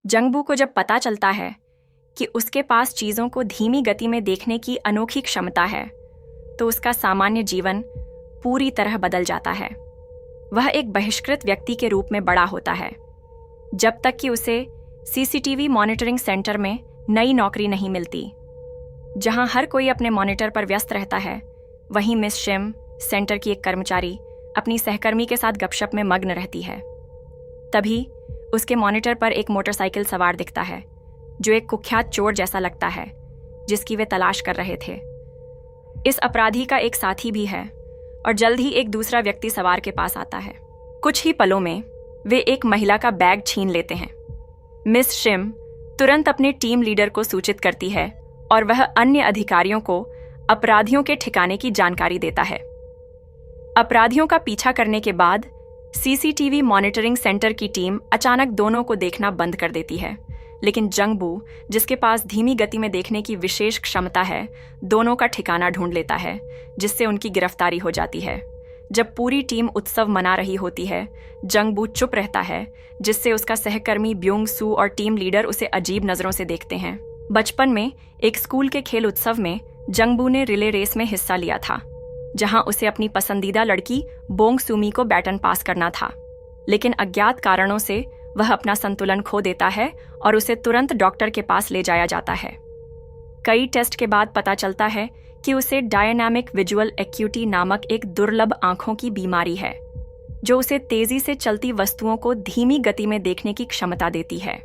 जंगबू को जब पता चलता है कि उसके पास चीज़ों को धीमी गति में देखने की अनोखी क्षमता है, तो उसका सामान्य जीवन पूरी तरह बदल जाता है। वह एक बहिष्कृत व्यक्ति के रूप में बड़ा होता है, जब तक कि उसे सीसीटीवी मॉनिटरिंग सेंटर में नई नौकरी नहीं मिलती। जहां हर कोई अपने मॉनिटर पर व्यस्त रहता है, वहीं मिस शिम, सेंटर की एक कर्मचारी, अपनी सहकर्मी के साथ गपशप में मग्न रहती है। तभी उसके मॉनिटर पर एक मोटरसाइकिल सवार दिखता है, जो एक कुख्यात चोर जैसा लगता है, जिसकी वे तलाश कर रहे थे। इस अपराधी का एक साथी भी है और जल्द ही एक दूसरा व्यक्ति सवार के पास आता है। कुछ ही पलों में वे एक महिला का बैग छीन लेते हैं। मिस शिम तुरंत अपने टीम लीडर को सूचित करती है और वह अन्य अधिकारियों को अपराधियों के ठिकाने की जानकारी देता है। अपराधियों का पीछा करने के बाद सीसीटीवी मॉनिटरिंग सेंटर की टीम अचानक दोनों को देखना बंद कर देती है, लेकिन जंगबू, जिसके पास धीमी गति में देखने की विशेष क्षमता है, दोनों का ठिकाना ढूंढ लेता है, जिससे उनकी गिरफ्तारी हो जाती है। जब पूरी टीम उत्सव मना रही होती है, जंगबू चुप रहता है, जिससे उसका सहकर्मी ब्यूंग सू और टीम लीडर उसे अजीब नजरों से देखते हैं। बचपन में एक स्कूल के खेल उत्सव में जंगबू ने रिले रेस में हिस्सा लिया था, जहां उसे अपनी पसंदीदा लड़की बोंग सूमी को बैटन पास करना था, लेकिन अज्ञात कारणों से वह अपना संतुलन खो देता है और उसे तुरंत डॉक्टर के पास ले जाया जाता है। कई टेस्ट के बाद पता चलता है कि उसे डायनामिक विजुअल एक्यूटी नामक एक दुर्लभ आंखों की बीमारी है, जो उसे तेजी से चलती वस्तुओं को धीमी गति में देखने की क्षमता देती है।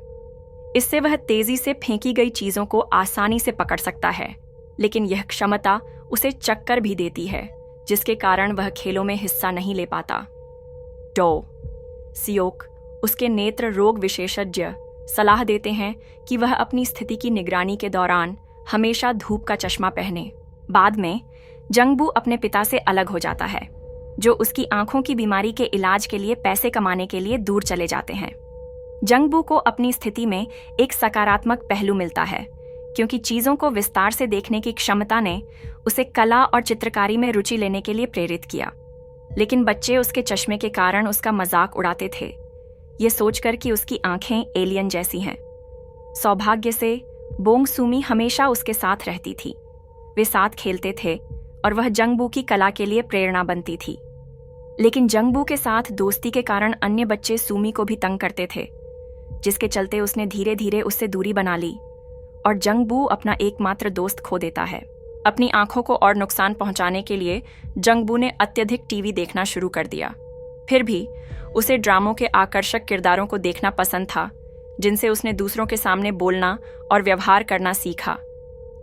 इससे वह तेजी से फेंकी गई चीजों को आसानी से पकड़ सकता है, लेकिन यह क्षमता उसे चक्कर भी देती है, जिसके कारण वह खेलों में हिस्सा नहीं ले पाता। डो सियोक, उसके नेत्र रोग विशेषज्ञ, सलाह देते हैं कि वह अपनी स्थिति की निगरानी के दौरान हमेशा धूप का चश्मा पहने। बाद में जंगबू अपने पिता से अलग हो जाता है, जो उसकी आंखों की बीमारी के इलाज के लिए पैसे कमाने के लिए दूर चले जाते हैं। जंगबू को अपनी स्थिति में एक सकारात्मक पहलू मिलता है, क्योंकि चीजों को विस्तार से देखने की क्षमता ने उसे कला और चित्रकारी में रुचि लेने के लिए प्रेरित किया। लेकिन बच्चे उसके चश्मे के कारण उसका मजाक उड़ाते थे, ये सोचकर कि उसकी आंखें एलियन जैसी हैं। सौभाग्य से बोंग सूमी हमेशा उसके साथ रहती थी। वे साथ खेलते थे और वह जंगबू की कला के लिए प्रेरणा बनती थी। लेकिन जंगबू के साथ दोस्ती के कारण अन्य बच्चे सूमी को भी तंग करते थे, जिसके चलते उसने धीरे धीरे उससे दूरी बना ली और जंगबू अपना एकमात्र दोस्त खो देता है। अपनी आंखों को और नुकसान पहुंचाने के लिए जंगबू ने अत्यधिक टीवी देखना शुरू कर दिया। फिर भी उसे ड्रामों के आकर्षक किरदारों को देखना पसंद था, जिनसे उसने दूसरों के सामने बोलना और व्यवहार करना सीखा।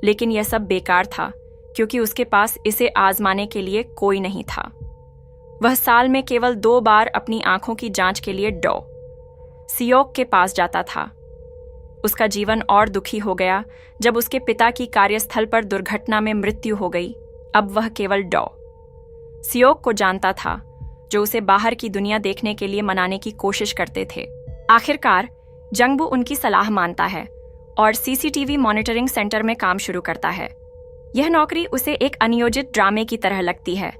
लेकिन यह सब बेकार था, क्योंकि उसके पास इसे आजमाने के लिए कोई नहीं था। वह साल में केवल 2 बार अपनी आंखों की जांच के लिए डॉ सियोक के पास जाता था। उसका जीवन और दुखी हो गया जब उसके पिता की कार्यस्थल पर दुर्घटना में मृत्यु हो गई। अब वह केवल डॉ सियोक को जानता था, जो उसे बाहर की दुनिया देखने के लिए मनाने की कोशिश करते थे। आखिरकार जंगबू उनकी सलाह मानता है और सीसीटीवी मॉनिटरिंग सेंटर में काम शुरू करता है। यह नौकरी उसे एक अनियोजित ड्रामे की तरह लगती है,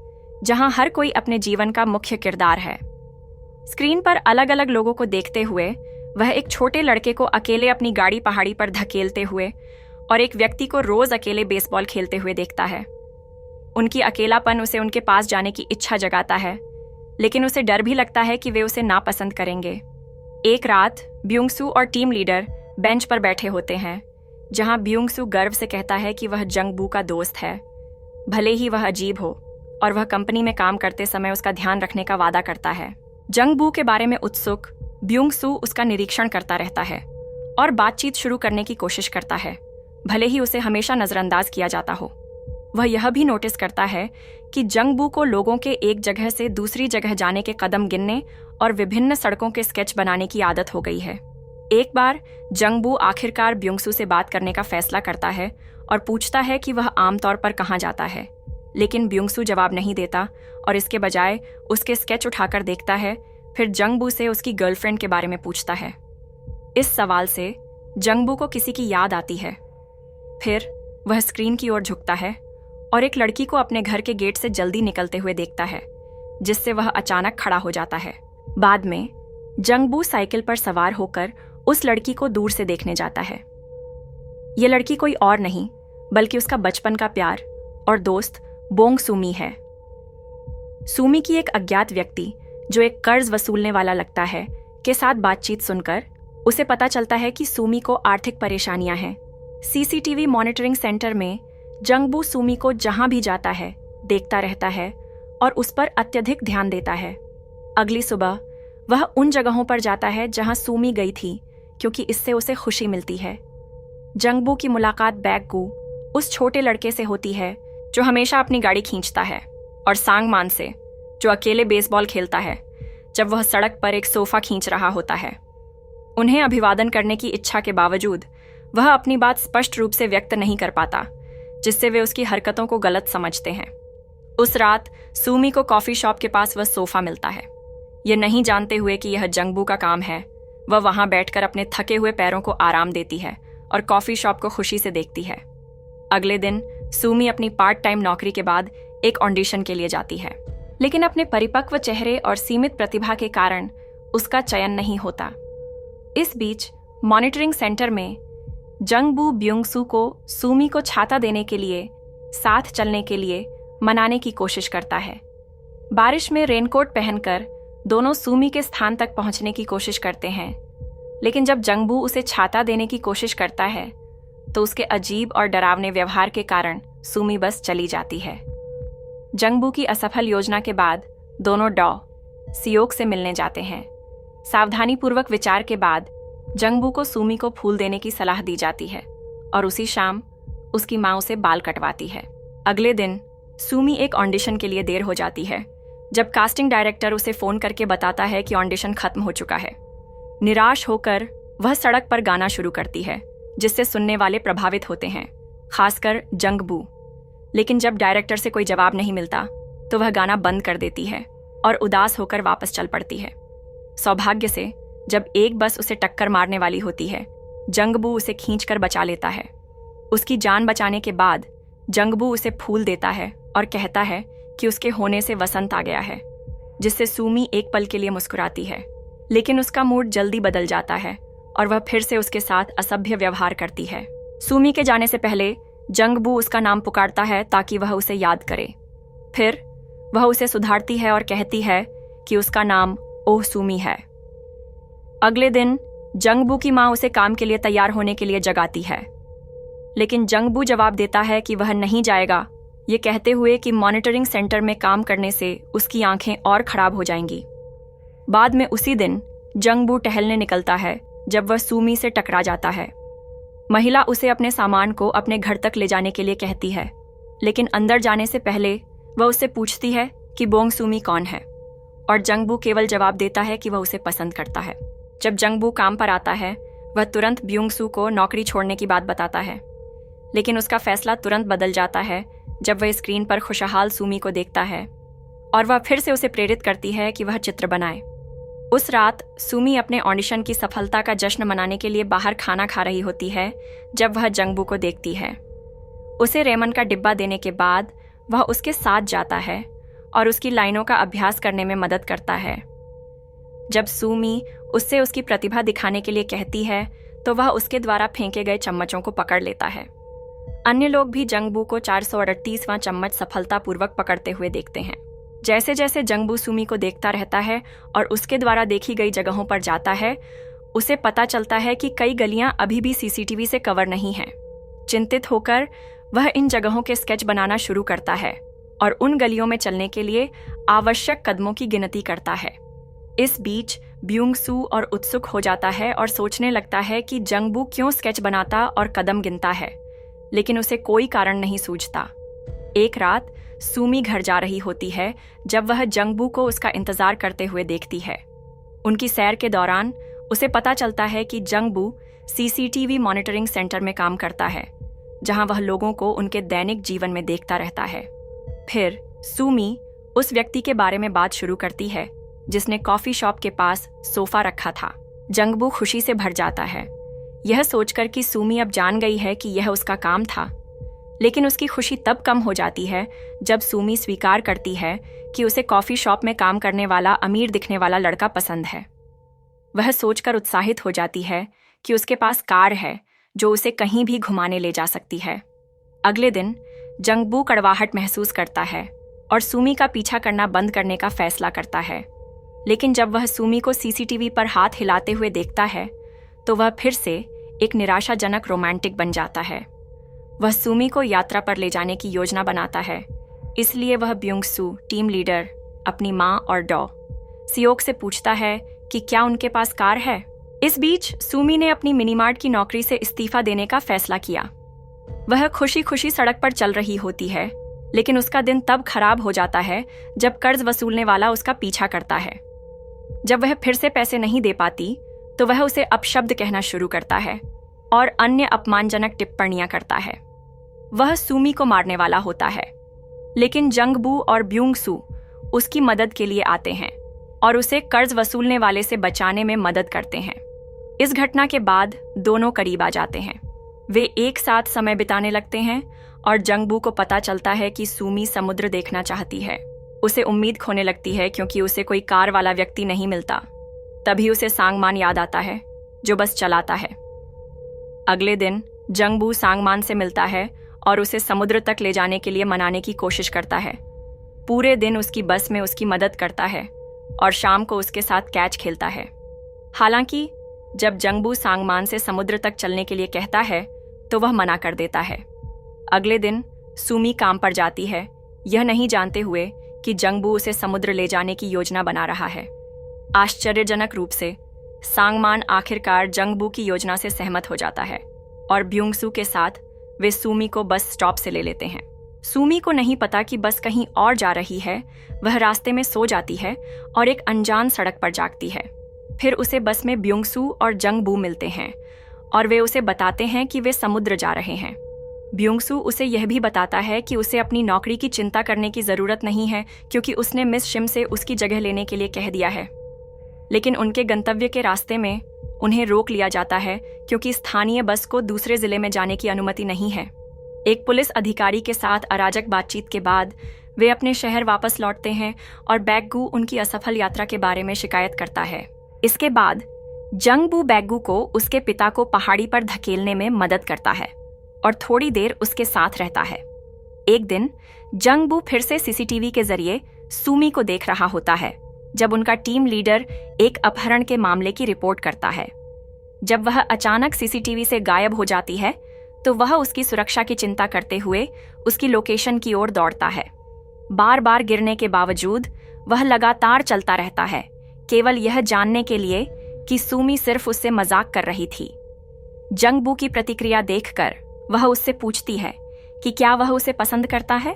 जहां हर कोई अपने जीवन का मुख्य किरदार है। स्क्रीन पर अलग अलग लोगों को देखते हुए वह एक छोटे लड़के को अकेले अपनी गाड़ी पहाड़ी पर धकेलते हुए और एक व्यक्ति को रोज अकेले बेसबॉल खेलते हुए देखता है। उनकी अकेलापन उसे उनके पास जाने की इच्छा जगाता है, लेकिन उसे डर भी लगता है कि वे उसे नापसंद करेंगे। एक रात ब्यूंग सू और टीम लीडर बेंच पर बैठे होते हैं, जहां ब्यूंग सू गर्व से कहता है कि वह जंगबू का दोस्त है, भले ही वह अजीब हो, और वह कंपनी में काम करते समय उसका ध्यान रखने का वादा करता है। जंगबू के बारे में उत्सुक ब्यूंग सू उसका निरीक्षण करता रहता है और बातचीत शुरू करने की कोशिश करता है, भले ही उसे हमेशा नजरअंदाज किया जाता हो। वह यह भी नोटिस करता है कि जंगबू को लोगों के एक जगह से दूसरी जगह जाने के कदम गिनने और विभिन्न सड़कों के स्केच बनाने की आदत हो गई है। एक बार जंगबू आखिरकार ब्यूंगसू से बात करने का फैसला करता है और पूछता है कि वह आमतौर पर कहाँ जाता है, लेकिन ब्यूंगसू जवाब नहीं देता और इसके बजाय उसके स्केच उठाकर देखता है। फिर जंगबू से उसकी गर्लफ्रेंड के बारे में पूछता है। इस सवाल से जंगबू को किसी की याद आती है। फिर वह स्क्रीन की ओर झुकता है और एक लड़की को अपने घर के गेट से जल्दी निकलते हुए देखता है, जिससे वह अचानक खड़ा हो जाता है। बाद में जंगबू साइकिल पर सवार होकर उस लड़की को दूर से देखने जाता है। ये लड़की कोई और नहीं बल्कि उसका बचपन का प्यार और दोस्त बोंग सूमी है। सूमी की एक अज्ञात व्यक्ति जो एक कर्ज वसूलने वाला लगता है के साथ बातचीत सुनकर उसे पता चलता है कि सूमी को आर्थिक परेशानियां हैं। सीसीटीवी मॉनिटरिंग सेंटर में जंगबू सूमी को जहां भी जाता है देखता रहता है और उस पर अत्यधिक ध्यान देता है। अगली सुबह वह उन जगहों पर जाता है जहां सूमी गई थी क्योंकि इससे उसे खुशी मिलती है। जंगबू की मुलाकात बैगगू उस छोटे लड़के से होती है जो हमेशा अपनी गाड़ी खींचता है, और सांगमान से जो अकेले बेसबॉल खेलता है जब वह सड़क पर एक सोफा खींच रहा होता है। उन्हें अभिवादन करने की इच्छा के बावजूद वह अपनी बात स्पष्ट रूप से व्यक्त नहीं कर पाता, जिससे वे उसकी हरकतों को गलत समझते हैं। उस रात सूमी को कॉफी शॉप के पास वह सोफा मिलता है। यह नहीं जानते हुए कि यह जंगबू का काम है, वह वहां बैठकर अपने थके हुए पैरों को आराम देती है और कॉफी शॉप को खुशी से देखती है। अगले दिन सूमी अपनी पार्ट टाइम नौकरी के बाद एक ऑडिशन के लिए जाती है, लेकिन अपने परिपक्व चेहरे और सीमित प्रतिभा के कारण उसका चयन नहीं होता। इस बीच मॉनिटरिंग सेंटर में जंगबू ब्युंगसू को सूमी को छाता देने के लिए साथ चलने के लिए मनाने की कोशिश करता है। बारिश में रेनकोट पहनकर दोनों सूमी के स्थान तक पहुंचने की कोशिश करते हैं, लेकिन जब जंगबू उसे छाता देने की कोशिश करता है तो उसके अजीब और डरावने व्यवहार के कारण सूमी बस चली जाती है। जंगबू की असफल योजना के बाद दोनों डॉ सियोक से मिलने जाते हैं। सावधानीपूर्वक विचार के बाद जंगबू को सूमी को फूल देने की सलाह दी जाती है और उसी शाम उसकी माँ उसे बाल कटवाती है। अगले दिन सूमी एक ऑडिशन के लिए देर हो जाती है जब कास्टिंग डायरेक्टर उसे फोन करके बताता है कि ऑडिशन खत्म हो चुका है। निराश होकर वह सड़क पर गाना शुरू करती है, जिससे सुनने वाले प्रभावित होते हैं, खासकर जंगबू। लेकिन जब डायरेक्टर से कोई जवाब नहीं मिलता तो वह गाना बंद कर देती है और उदास होकर वापस चल पड़ती है। सौभाग्य से जब एक बस उसे टक्कर मारने वाली होती है, जंगबू उसे खींचकर बचा लेता है। उसकी जान बचाने के बाद जंगबू उसे फूल देता है और कहता है कि उसके होने से वसंत आ गया है, जिससे सूमी एक पल के लिए मुस्कुराती है। लेकिन उसका मूड जल्दी बदल जाता है और वह फिर से उसके साथ असभ्य व्यवहार करती है। सूमी के जाने से पहले जंगबू उसका नाम पुकारता है ताकि वह उसे याद करे। फिर वह उसे सुधारती है और कहती है कि उसका नाम ओह सूमी है। अगले दिन जंगबू की माँ उसे काम के लिए तैयार होने के लिए जगाती है, लेकिन जंगबू जवाब देता है कि वह नहीं जाएगा, ये कहते हुए कि मॉनिटरिंग सेंटर में काम करने से उसकी आंखें और खराब हो जाएंगी। बाद में उसी दिन जंगबू टहलने निकलता है जब वह सूमी से टकरा जाता है। महिला उसे अपने सामान को अपने घर तक ले जाने के लिए कहती है, लेकिन अंदर जाने से पहले वह उससे पूछती है कि बोंग सूमी कौन है, और जंगबू केवल जवाब देता है कि वह उसे पसंद करता है। जब जंगबू काम पर आता है, वह तुरंत ब्युंगसू को नौकरी छोड़ने की बात बताता है, लेकिन उसका फैसला तुरंत बदल जाता है जब वह स्क्रीन पर खुशहाल सूमी को देखता है और वह फिर से उसे प्रेरित करती है कि वह चित्र बनाए। उस रात सूमी अपने ऑडिशन की सफलता का जश्न मनाने के लिए बाहर खाना खा रही होती है जब वह जंगबू को देखती है। उसे रेमन का डिब्बा देने के बाद वह उसके साथ जाता है और उसकी लाइनों का अभ्यास करने में मदद करता है। जब सूमी उससे उसकी प्रतिभा दिखाने के लिए कहती है तो वह उसके द्वारा फेंके गए चम्मचों को पकड़ लेता है। अन्य लोग भी जंगबू को 438वां चम्मच सफलतापूर्वक पकड़ते हुए देखते हैं। जैसे जैसे जंगबू सूमी को देखता रहता है और उसके द्वारा देखी गई जगहों पर जाता है, उसे पता चलता है कि कई गलियां अभी भी सीसीटीवी से कवर नहीं हैं। चिंतित होकर वह इन जगहों के स्केच बनाना शुरू करता है और उन गलियों में चलने के लिए आवश्यक कदमों की गिनती करता है। इस बीच ब्युंगसू और उत्सुक हो जाता है और सोचने लगता है कि जंगबू क्यों स्केच बनाता और कदम गिनता है, लेकिन उसे कोई कारण नहीं सूझता। एक रात सूमी घर जा रही होती है जब वह जंगबू को उसका इंतजार करते हुए देखती है। उनकी सैर के दौरान उसे पता चलता है कि जंगबू सीसीटीवी मॉनिटरिंग सेंटर में काम करता है, जहां वह लोगों को उनके दैनिक जीवन में देखता रहता है। फिर सूमी उस व्यक्ति के बारे में बात शुरू करती है जिसने कॉफी शॉप के पास सोफा रखा था। जंगबू खुशी से भर जाता है, यह सोचकर कि सूमी अब जान गई है कि यह उसका काम था। लेकिन उसकी खुशी तब कम हो जाती है जब सूमी स्वीकार करती है कि उसे कॉफी शॉप में काम करने वाला अमीर दिखने वाला लड़का पसंद है। वह सोचकर उत्साहित हो जाती है कि उसके पास कार है जो उसे कहीं भी घुमाने ले जा सकती है। अगले दिन जंगबू कड़वाहट महसूस करता है और सुमी का पीछा करना बंद करने का फैसला करता है। लेकिन जब वह सुमी को सीसीटीवी पर हाथ हिलाते हुए देखता है तो वह फिर से एक निराशाजनक रोमांटिक बन जाता है। वह सुमी को यात्रा पर ले जाने की योजना बनाता है, इसलिए वह ब्युंगसू, टीम लीडर, अपनी माँ और डॉ सियोक से पूछता है कि क्या उनके पास कार है। इस बीच सुमी ने अपनी मिनीमार्ट की नौकरी से इस्तीफा देने का फैसला किया। वह खुशी खुशी सड़क पर चल रही होती है, लेकिन उसका दिन तब खराब हो जाता है जब कर्ज वसूलने वाला उसका पीछा करता है। जब वह फिर से पैसे नहीं दे पाती तो वह उसे अपशब्द कहना शुरू करता है और अन्य अपमानजनक टिप्पणियां करता है। वह सुमी को मारने वाला होता है, लेकिन जंगबू और ब्युंगसू उसकी मदद के लिए आते हैं और उसे कर्ज वसूलने वाले से बचाने में मदद करते हैं। इस घटना के बाद दोनों करीब आ जाते हैं। वे एक साथ समय बिताने लगते हैं और जंगबू को पता चलता है कि सुमी समुद्र देखना चाहती है। उसे उम्मीद खोने लगती है क्योंकि उसे कोई कार वाला व्यक्ति नहीं मिलता। तभी उसे सांगमान याद आता है जो बस चलाता है। अगले दिन जंगबू सांगमान से मिलता है और उसे समुद्र तक ले जाने के लिए मनाने की कोशिश करता है। पूरे दिन उसकी बस में उसकी मदद करता है और शाम को उसके साथ कैच खेलता है। हालांकि जब जंगबू सांगमान से समुद्र तक चलने के लिए कहता है तो वह मना कर देता है। अगले दिन सुमी काम पर जाती है, यह नहीं जानते हुए कि जंगबू उसे समुद्र ले जाने की योजना बना रहा है। आश्चर्यजनक रूप से सांगमान आखिरकार जंगबू की योजना से सहमत हो जाता है और ब्युंगसू के साथ वे सुमी को बस स्टॉप से ले लेते हैं। सुमी को नहीं पता कि बस कहीं और जा रही है। वह रास्ते में सो जाती है और एक अनजान सड़क पर जागती है। फिर उसे बस में ब्युंगसू और जंगबू मिलते हैं और वे उसे बताते हैं कि वे समुद्र जा रहे हैं। ब्युंगसू उसे यह भी बताता है कि उसे अपनी नौकरी की चिंता करने की ज़रूरत नहीं है क्योंकि उसने मिस शिम से उसकी जगह लेने के लिए कह दिया है। लेकिन उनके गंतव्य के रास्ते में उन्हें रोक लिया जाता है क्योंकि स्थानीय बस को दूसरे जिले में जाने की अनुमति नहीं है। एक पुलिस अधिकारी के साथ अराजक बातचीत के बाद वे अपने शहर वापस लौटते हैं और बैगू उनकी असफल यात्रा के बारे में शिकायत करता है। इसके बाद जंगबू बैगू को उसके पिता को पहाड़ी पर धकेलने में मदद करता है और थोड़ी देर उसके साथ रहता है। एक दिन जंगबू फिर से सीसीटीवी के जरिए सुमी को देख रहा होता है जब उनका टीम लीडर एक अपहरण के मामले की रिपोर्ट करता है। जब वह अचानक सीसीटीवी से गायब हो जाती है तो वह उसकी सुरक्षा की चिंता करते हुए उसकी लोकेशन की ओर दौड़ता है। बार बार गिरने के बावजूद वह लगातार चलता रहता है, केवल यह जानने के लिए कि सुमी सिर्फ उससे मजाक कर रही थी। जंगबू की प्रतिक्रिया देखकर वह उससे पूछती है कि क्या वह उसे पसंद करता है,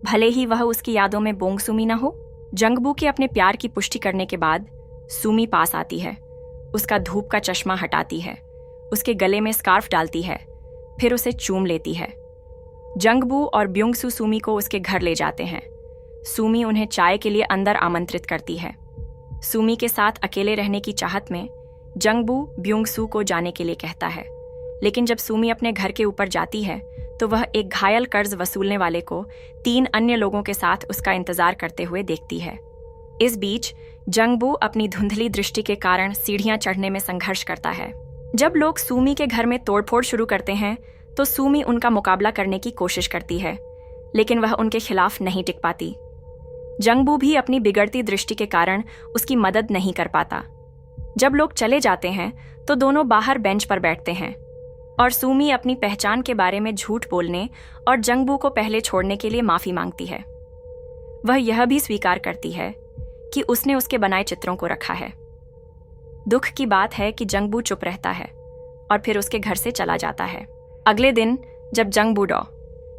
भले ही वह उसकी यादों में बोंगसुमी न हो। जंगबू के अपने प्यार की पुष्टि करने के बाद सुमी पास आती है, उसका धूप का चश्मा हटाती है, उसके गले में स्कार्फ डालती है, फिर उसे चूम लेती है। जंगबू और ब्युंगसू सुमी को उसके घर ले जाते हैं। सुमी उन्हें चाय के लिए अंदर आमंत्रित करती है। सुमी के साथ अकेले रहने की चाहत में जंगबू ब्युंगसू को जाने के लिए कहता है, लेकिन जब सुमी अपने घर के ऊपर जाती है तो वह एक घायल कर्ज वसूलने वाले को 3 अन्य लोगों के साथ उसका इंतजार करते हुए देखती है। इस बीच जंगबू अपनी धुंधली दृष्टि के कारण सीढ़ियां चढ़ने में संघर्ष करता है। जब लोग सुमी के घर में तोड़फोड़ शुरू करते हैं तो सुमी उनका मुकाबला करने की कोशिश करती है, लेकिन वह उनके खिलाफ नहीं टिक पाती। जंगबू भी अपनी बिगड़ती दृष्टि के कारण उसकी मदद नहीं कर पाता। जब लोग चले जाते हैं तो दोनों बाहर बेंच पर बैठते हैं और सुमी अपनी पहचान के बारे में झूठ बोलने और जंगबू को पहले छोड़ने के लिए माफी मांगती है। वह यह भी स्वीकार करती है कि उसने उसके बनाए चित्रों को रखा है। दुख की बात है कि जंगबू चुप रहता है और फिर उसके घर से चला जाता है। अगले दिन जब जंगबू डॉ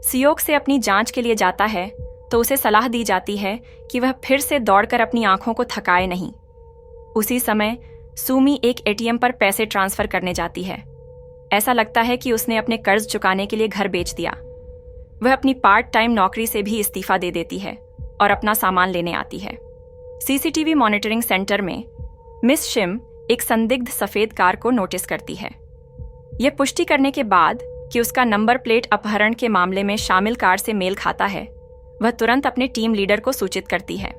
सियोक से अपनी जांच के लिए जाता है तो उसे सलाह दी जाती है कि वह फिर से दौड़कर अपनी आंखों को थकाए नहीं। उसी समय सुमी एक एटीएम पर पैसे ट्रांसफर करने जाती है। ऐसा लगता है कि उसने अपने कर्ज चुकाने के लिए घर बेच दिया। वह अपनी पार्ट टाइम नौकरी से भी इस्तीफा दे देती है और अपना सामान लेने आती है। सीसीटीवी मॉनिटरिंग सेंटर में मिस शिम एक संदिग्ध सफेद कार को नोटिस करती है। यह पुष्टि करने के बाद कि उसका नंबर प्लेट अपहरण के मामले में शामिल कार से मेल खाता है, वह तुरंत अपने टीम लीडर को सूचित करती है।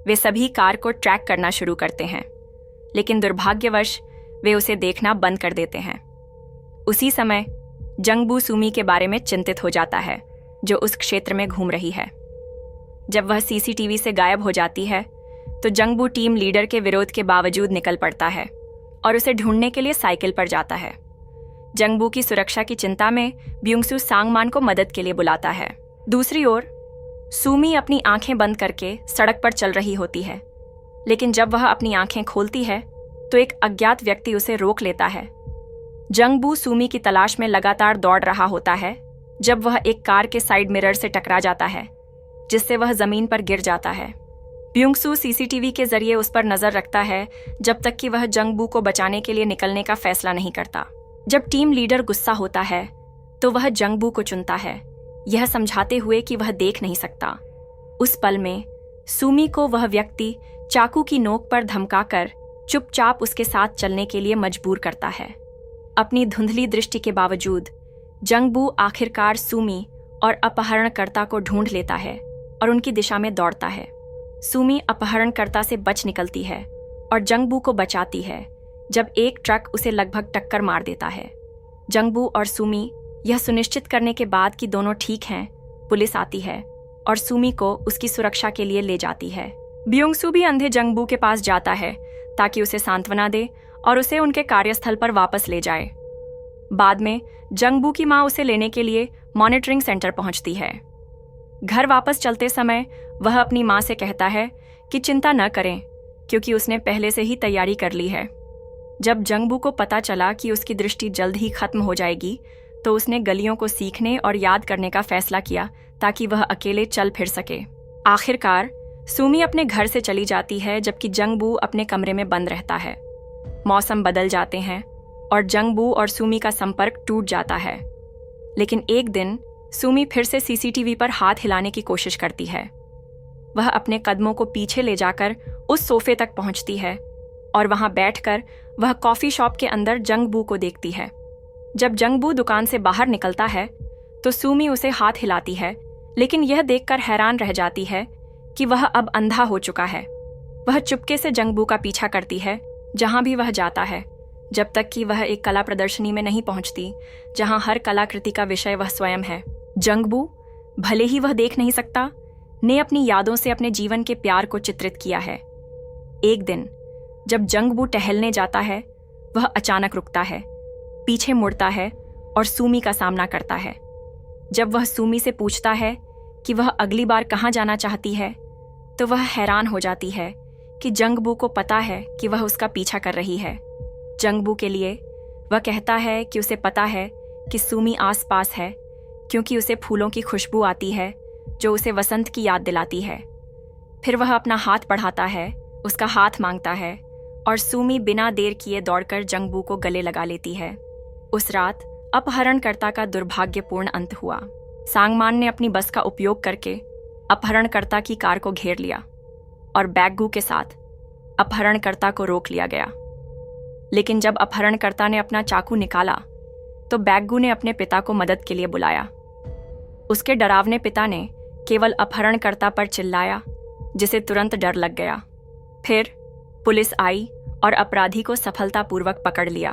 वे सभी कार को ट्रैक करना शुरू करते हैं, लेकिन दुर्भाग्यवश वे उसे देखना बंद कर देते हैं। उसी समय जंगबू सुमी के बारे में चिंतित हो जाता है, जो उस क्षेत्र में घूम रही है। जब वह सीसीटीवी से गायब हो जाती है तो जंगबू टीम लीडर के विरोध के बावजूद निकल पड़ता है और उसे ढूंढने के लिए साइकिल पर जाता है। जंगबू की सुरक्षा की चिंता में ब्युंगसू सांगमान को मदद के लिए बुलाता है। दूसरी ओर सुमी अपनी आंखें बंद करके सड़क पर चल रही होती है, लेकिन जब वह अपनी आंखें खोलती है तो एक अज्ञात व्यक्ति उसे रोक लेता है। जंगबू सुमी की तलाश में लगातार दौड़ रहा होता है जब वह एक कार के साइड मिरर से टकरा जाता है, जिससे वह जमीन पर गिर जाता है। ब्युंगसू सीसीटीवी के जरिए उस पर नजर रखता है जब तक कि वह जंगबू को बचाने के लिए निकलने का फैसला नहीं करता। जब टीम लीडर गुस्सा होता है तो वह जंगबू को चुनता है, यह समझाते हुए कि वह देख नहीं सकता। उस पल में सुमी को वह व्यक्ति चाकू की नोक पर धमकाकर चुपचाप उसके साथ चलने के लिए मजबूर करता है। अपनी धुंधली दृष्टि के बावजूद जंगबू आखिरकार सुमी और अपहरणकर्ता को ढूंढ लेता है और उनकी दिशा में दौड़ता है। सुमी अपहरणकर्ता से बच निकलती है और जंगबू को बचाती है जब एक ट्रक उसे लगभग टक्कर मार देता है। जंगबू और सुमी यह सुनिश्चित करने के बाद कि दोनों ठीक हैं, पुलिस आती है और सुमी को उसकी सुरक्षा के लिए ले जाती है। ब्युंगसू भी अंधे जंगबू के पास जाता है ताकि उसे सांत्वना दे और उसे उनके कार्यस्थल पर वापस ले जाए। बाद में जंगबू की मां उसे लेने के लिए मॉनिटरिंग सेंटर पहुंचती है। घर वापस चलते समय वह अपनी मां से कहता है कि चिंता न करें, क्योंकि उसने पहले से ही तैयारी कर ली है। जब जंगबू को पता चला कि उसकी दृष्टि जल्द ही खत्म हो जाएगी तो उसने गलियों को सीखने और याद करने का फैसला किया ताकि वह अकेले चल फिर सके। आखिरकार सुमी अपने घर से चली जाती है जबकि जंगबू अपने कमरे में बंद रहता है। मौसम बदल जाते हैं और जंगबू और सुमी का संपर्क टूट जाता है। लेकिन एक दिन सुमी फिर से सीसीटीवी पर हाथ हिलाने की कोशिश करती है। वह अपने कदमों को पीछे ले जाकर उस सोफे तक पहुंचती है और वहां बैठकर वह कॉफी शॉप के अंदर जंगबू को देखती है। जब जंगबू दुकान से बाहर निकलता है तो सुमी उसे हाथ हिलाती है, लेकिन यह देखकर हैरान रह जाती है कि वह अब अंधा हो चुका है। वह चुपके से जंगबू का पीछा करती है जहां भी वह जाता है, जब तक कि वह एक कला प्रदर्शनी में नहीं पहुंचती जहां हर कलाकृति का विषय वह स्वयं है। जंगबू, भले ही वह देख नहीं सकता, ने अपनी यादों से अपने जीवन के प्यार को चित्रित किया है। एक दिन जब जंगबू टहलने जाता है, वह अचानक रुकता है, पीछे मुड़ता है और सुमी का सामना करता है। जब वह सुमी से पूछता है कि वह अगली बार कहाँ जाना चाहती है, तो वह हैरान हो जाती है कि जंगबू को पता है कि वह उसका पीछा कर रही है। जंगबू के लिए वह कहता है कि उसे पता है कि सुमी आसपास है, क्योंकि उसे फूलों की खुशबू आती है जो उसे वसंत की याद दिलाती है। फिर वह अपना हाथ बढ़ाता है, उसका हाथ मांगता है और सुमी बिना देर किए दौड़कर जंगबू को गले लगा लेती है। उस रात अपहरणकर्ता का दुर्भाग्यपूर्ण अंत हुआ। सांगमान ने अपनी बस का उपयोग करके अपहरणकर्ता की कार को घेर लिया और बैगगू के साथ अपहरणकर्ता को रोक लिया गया। लेकिन जब अपहरणकर्ता ने अपना चाकू निकाला तो बैगगू ने अपने पिता को मदद के लिए बुलाया। उसके डरावने पिता ने केवल अपहरणकर्ता पर चिल्लाया, जिसे तुरंत डर लग गया। फिर पुलिस आई और अपराधी को सफलतापूर्वक पकड़ लिया।